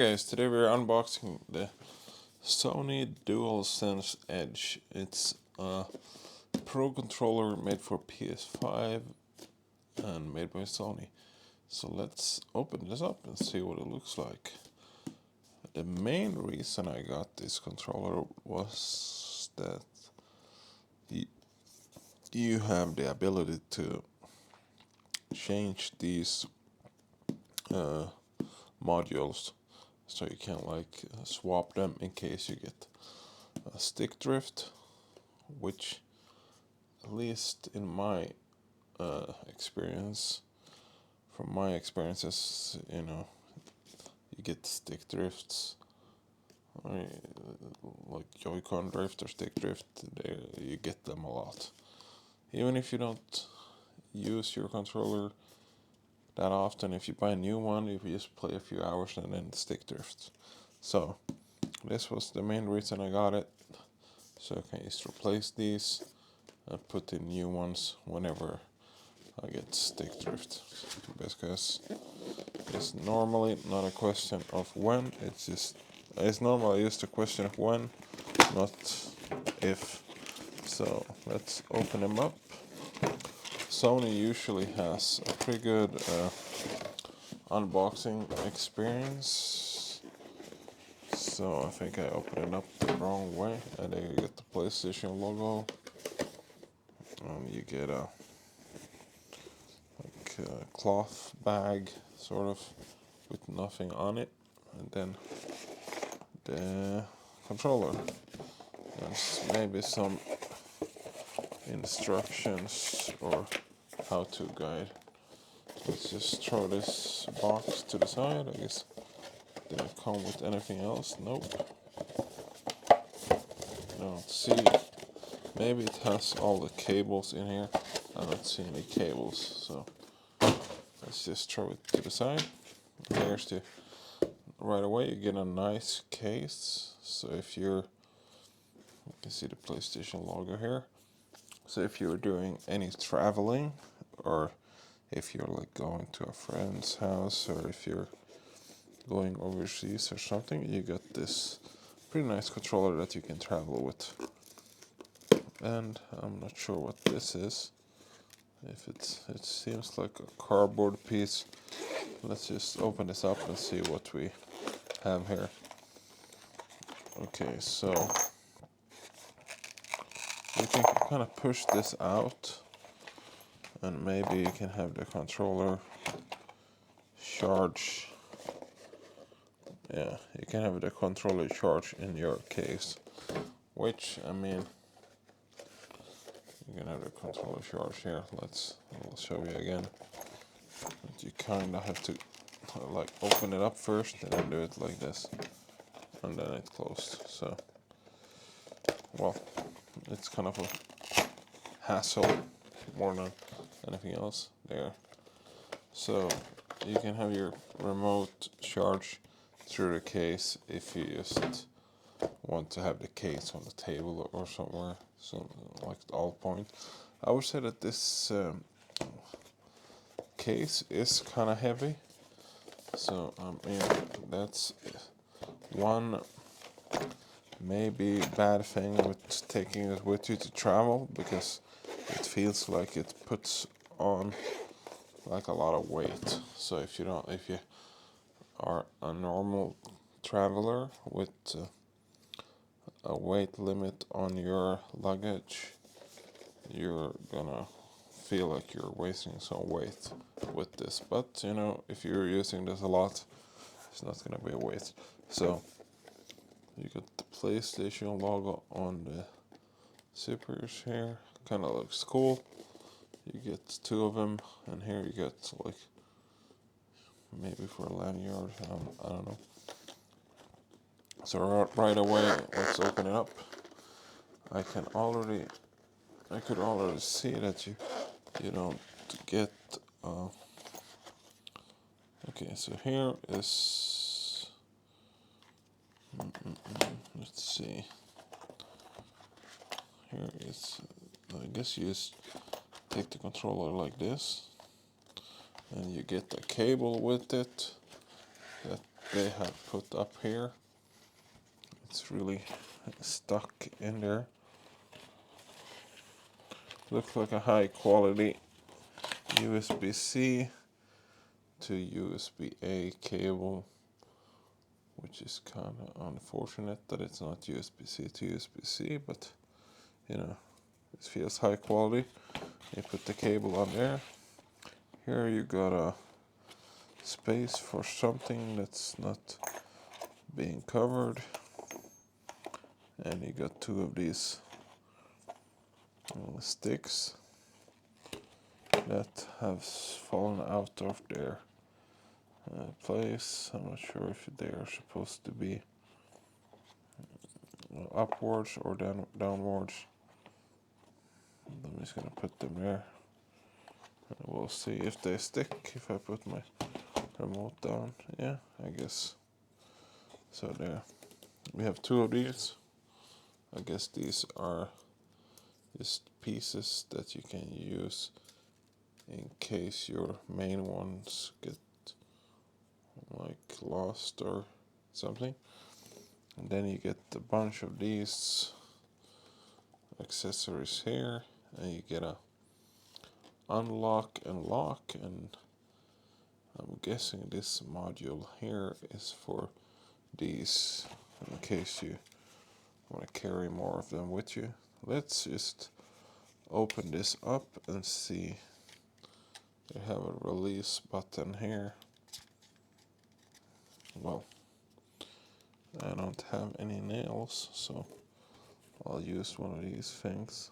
Guys, today we're unboxing the Sony DualSense Edge. It's a Pro controller made for PS5 and made by Sony. So let's open this up and see what it looks like. The main reason I got this controller was that you have the ability to change these modules, so you can swap them in case you get a stick drift, which at least in my experience, from my experiences, you get stick drifts, like Joy-Con drift or stick drift. You get them a lot, even if you don't use your controller that often. If you buy a new one, you just play a few hours and then stick drifts. So this was the main reason I got it, so I can just replace these and put in new ones whenever I get stick drift, because it's normally not a question of when, it's normally just a question of when, not if. So let's open them up. Sony usually has a pretty good unboxing experience, so I think I opened it up the wrong way. And then you get the PlayStation logo, and you get a cloth bag, sort of, with nothing on it, and then the controller. There's maybe some instructions or how-to guide. Let's just throw this box to the side. I guess did it come with anything else? Nope. I don't see. Maybe it has all the cables in here. I don't see any cables, so let's just throw it to the side. Here's the right away. You get a nice case. So if you can see the PlayStation logo here. So if you're doing any traveling, or if you're like going to a friend's house, or if you're going overseas or something, you got this pretty nice controller that you can travel with. And I'm not sure what this is. If it seems like a cardboard piece. Let's just open this up and see what we have here. Okay, so you can kind of push this out, and maybe you can have the controller charge. Yeah, you can have the controller charge in your case, which, I mean, you can have the controller charge here. I'll show you again. But you kind of have to like open it up first and then do it like this, and then it closed. So, well, it's kind of a hassle more than anything else there. So you can have your remote charge through the case if you just want to have the case on the table or somewhere, so like at all point. I would say that this case is kind of heavy, so that's one maybe bad thing with taking it with you to travel, because it feels like it puts on like a lot of weight. So if you are a normal traveler with a weight limit on your luggage, you're gonna feel like you're wasting some weight with this. But if you're using this a lot, it's not gonna be a waste. So you got the PlayStation logo on the zippers here. Kind of looks cool. You get two of them, and here you get like maybe for a lanyard. I don't know. So right away, let's open it up. I could already see that you don't get. Okay, so here is. Let's see. Here is. I guess you just take the controller like this, and you get a cable with it that they have put up here. It's really stuck in there. Looks like a high quality USB-C to USB-A cable, which is kind of unfortunate that it's not USB-C to USB-C, but you know, it feels high quality. You put the cable on there. Here you got a space for something that's not being covered, and you got two of these sticks that have fallen out of their place. I'm not sure if they are supposed to be upwards or downwards. I'm just gonna put them there. We'll see if they stick if I put my remote down. Yeah, I guess. So there. We have two of these. I guess these are just pieces that you can use in case your main ones get like lost or something. And then you get a bunch of these accessories here, and you get a unlock and lock, and I'm guessing this module here is for these in case you want to carry more of them with you. Let's just open this up and see. They have a release button here. Well, I don't have any nails, so I'll use one of these things.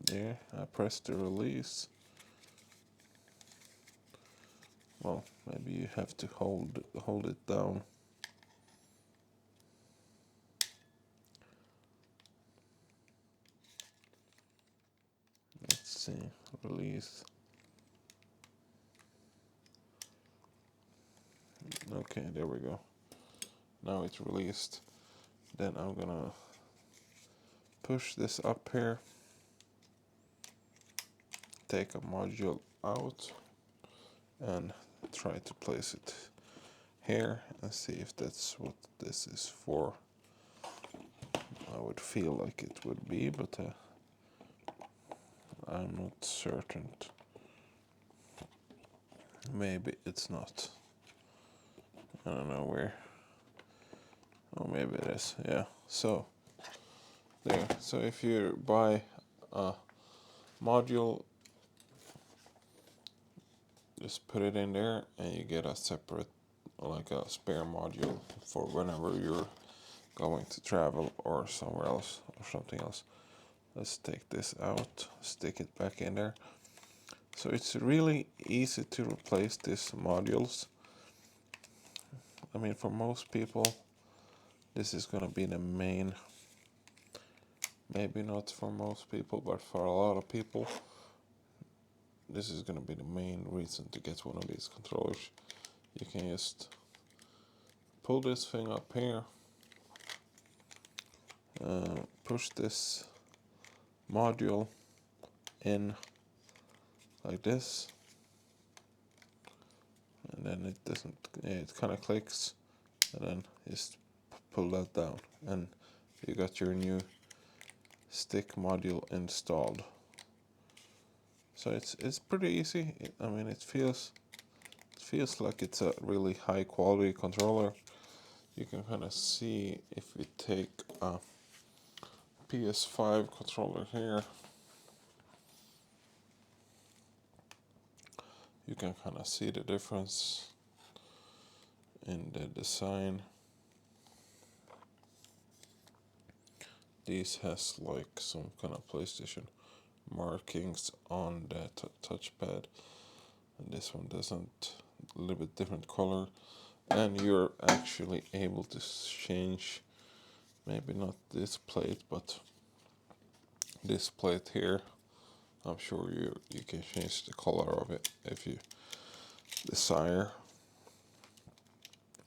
There, I pressed the release. Well, maybe you have to hold it down. Let's see, release. Okay, there we go. Now it's released. Then I'm gonna push this up here, take a module out, and try to place it here and see if that's what this is for. I would feel like it would be, but I'm not certain. Maybe it's not. I don't know where. Oh, maybe it is. Yeah. So there. So if you buy a module, just put it in there, and you get a separate, like a spare module for whenever you're going to travel or somewhere else or something else. Let's take this out, stick it back in there. So it's really easy to replace these modules. I mean, for most people, this is gonna be the main, maybe not for most people, but for a lot of people, this is gonna be the main reason to get one of these controllers. You can just pull this thing up here, push this module in like this, and then it doesn't, it kind of clicks, and then just pull that down, and you got your new stick module installed. So it's pretty easy. I mean, it feels like it's a really high quality controller. You can kind of see if we take a PS5 controller here, you can kind of see the difference in the design. This has like some kind of PlayStation markings on the touchpad, and this one doesn't. A little bit different color, and you're actually able to change, maybe not this plate, but this plate here. I'm sure you can change the color of it if you desire.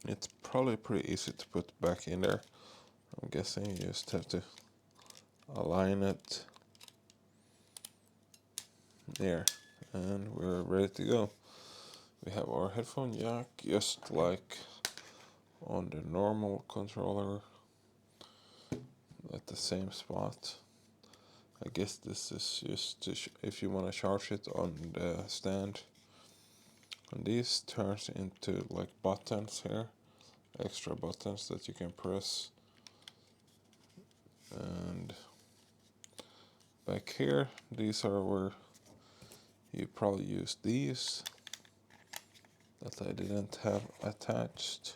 It's probably pretty easy to put back in there. I'm guessing you just have to align it there, and we're ready to go. We have our headphone jack just like on the normal controller at the same spot. I guess this is just to if you want to charge it on the stand. And these turns into like buttons here, extra buttons that you can press. And back here, these are where you probably use these that I didn't have attached,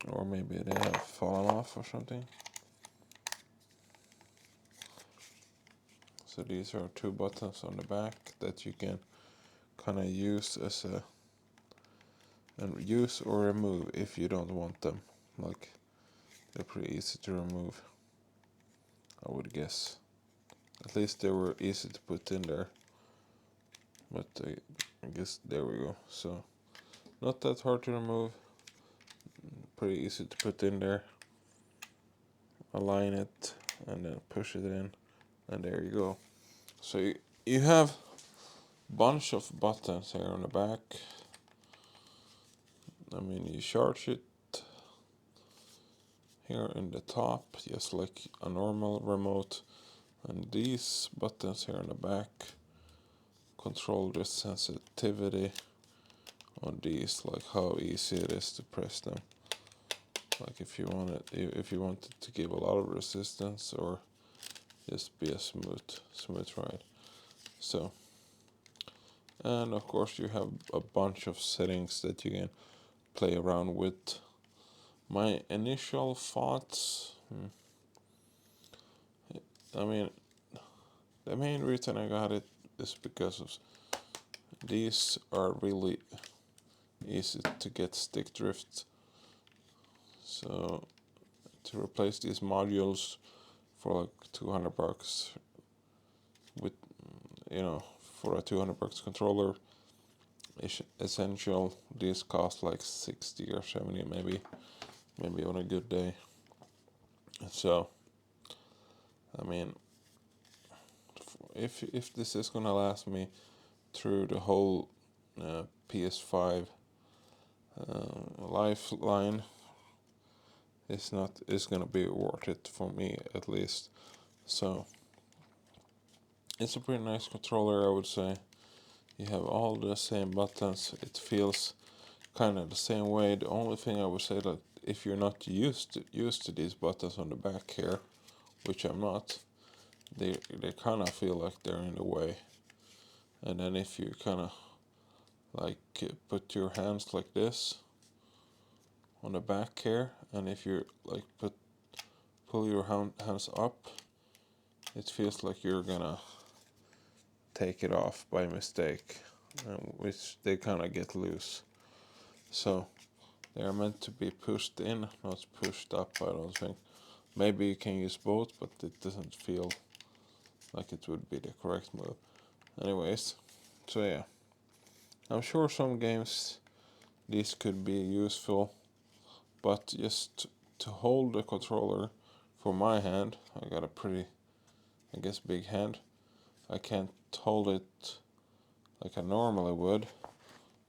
or maybe they have fallen off or something. So these are two buttons on the back that you can kind of use as a and use or remove if you don't want them. Like, they're pretty easy to remove, I would guess. At least they were easy to put in there. But I guess there we go. So not that hard to remove, pretty easy to put in there. Align it and then push it in, and there you go. So you have a bunch of buttons here on the back. I mean, you charge it here in the top, just like a normal remote. And these buttons here on the back control the sensitivity on these, like how easy it is to press them. Like if you wanted to give a lot of resistance or just be a smooth ride. So, and of course you have a bunch of settings that you can play around with. My initial thoughts, I mean, the main reason I got it is because of these are really easy to get stick drift. So to replace these modules for like $200 with, for a $200 controller, essential, these cost like 60 or 70 maybe on a good day. So I mean, if this is gonna last me through the whole PS5 lifeline, it's gonna be worth it for me at least. So it's a pretty nice controller, I would say. You have all the same buttons. It feels kind of the same way. The only thing I would say that if you're not used to these buttons on the back here, which I'm not, they kind of feel like they're in the way. And then if you kind of like put your hands like this on the back here, and if you like pull your hands up, it feels like you're gonna take it off by mistake, which they kind of get loose. So they are meant to be pushed in, not pushed up, I don't think. Maybe you can use both, but it doesn't feel like it would be the correct move. Anyways, so yeah. I'm sure some games these could be useful, but just to hold the controller for my hand, I got a pretty, I guess, big hand. I can't hold it like I normally would.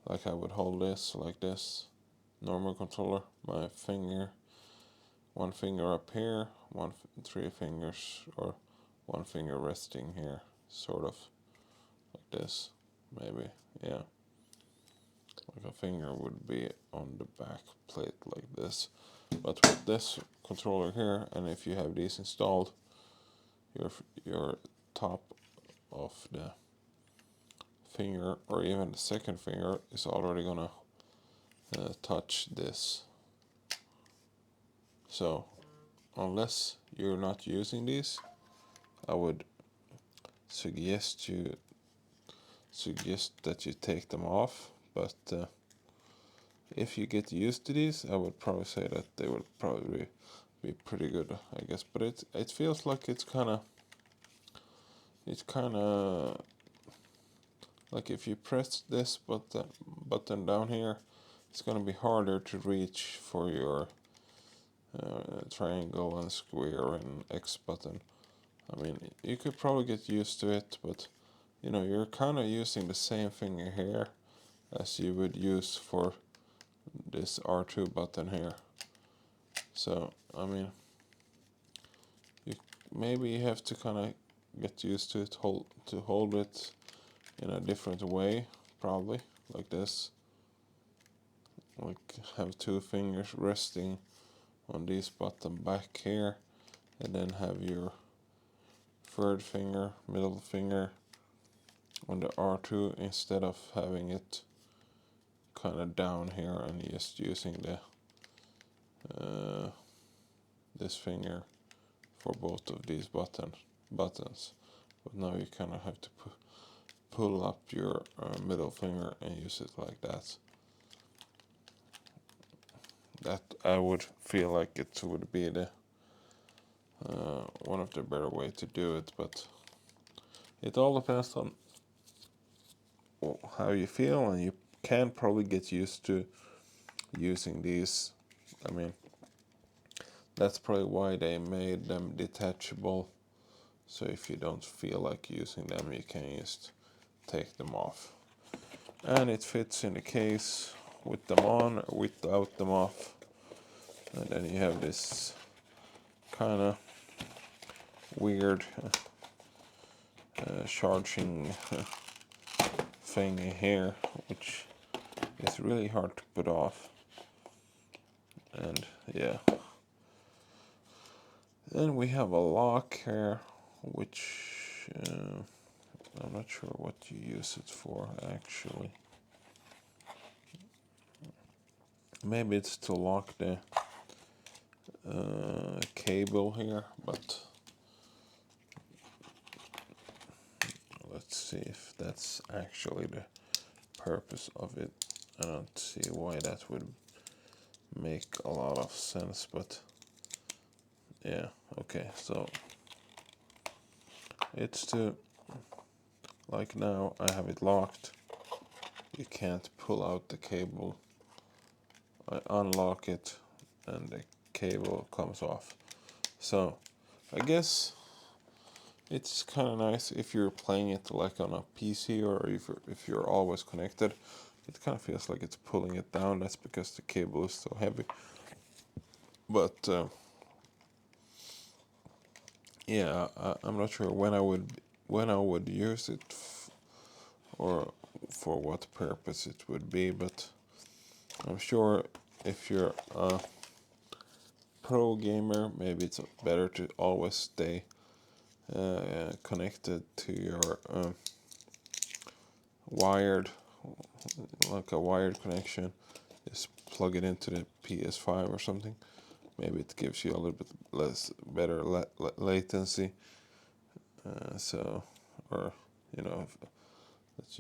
Like I would hold this like this, normal controller. My finger, one finger up here, three fingers, or one finger resting here, sort of like this, maybe, yeah. Like a finger would be on the back plate like this. But with this controller here, and if you have these installed, your top of the finger, or even the second finger, is already gonna touch this. So unless you're not using these, I would suggest that you take them off. But if you get used to these, I would probably say that they would probably be pretty good, I guess. But it feels like it's kind of like if you press this button down here, it's gonna be harder to reach for your triangle and square and X button. I mean, you could probably get used to it, but you know, you're kind of using the same finger here as you would use for this R2 button here. So I mean, you maybe you have to kind of get used to it, hold it in a different way, probably like this. Like have two fingers resting on this button back here, and then have your third finger, middle finger on the R2 instead of having it kind of down here and just using the this finger for both of these buttons. But now you kind of have to pull up your middle finger and use it like that. That I would feel like it would be the one of the better way to do it, but it all depends on how you feel, and you can probably get used to using these. I mean, that's probably why they made them detachable, so if you don't feel like using them, you can just take them off. And it fits in the case with them on or without them off. And then you have this kind of weird charging thing here, which is really hard to put off. And yeah. Then we have a lock here, which I'm not sure what you use it for actually. Maybe it's to lock the cable here, but let's see if that's actually the purpose of it. I don't see why that would make a lot of sense, but yeah, okay, so it's to, like now I have it locked, you can't pull out the cable. I unlock it and the cable comes off. So I guess it's kind of nice if you're playing it like on a PC, or if you're always connected. It kind of feels like it's pulling it down. That's because the cable is so heavy. But yeah, I'm not sure when I would use it or for what purpose it would be. But I'm sure if you're a pro gamer, maybe it's better to always stay connected to your wired, like a wired connection. Just plug it into the PS5 or something. Maybe it gives you a little bit better latency. So, or you know, that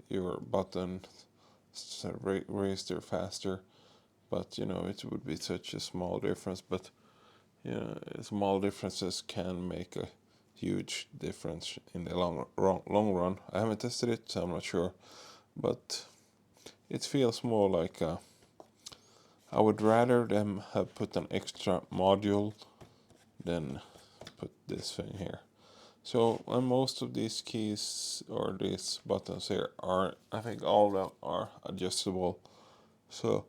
your button raised there faster. But you know, it would be such a small difference. But you know, small differences can make a huge difference in the long run. I haven't tested it, so I'm not sure, but it feels more like I would rather them have put an extra module than put this thing here. So most of these keys or these buttons here are, I think all of them are adjustable. So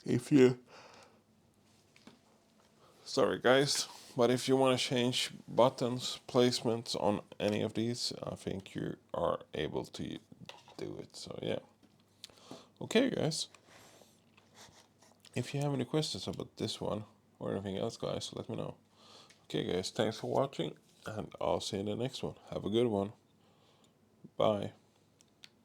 if you, sorry guys, but if you want to change buttons placements on any of these, I think you are able to do it. So yeah. Okay guys, if you have any questions about this one or anything else, guys, let me know. Okay guys, thanks for watching, and I'll see you in the next one. Have a good one. Bye.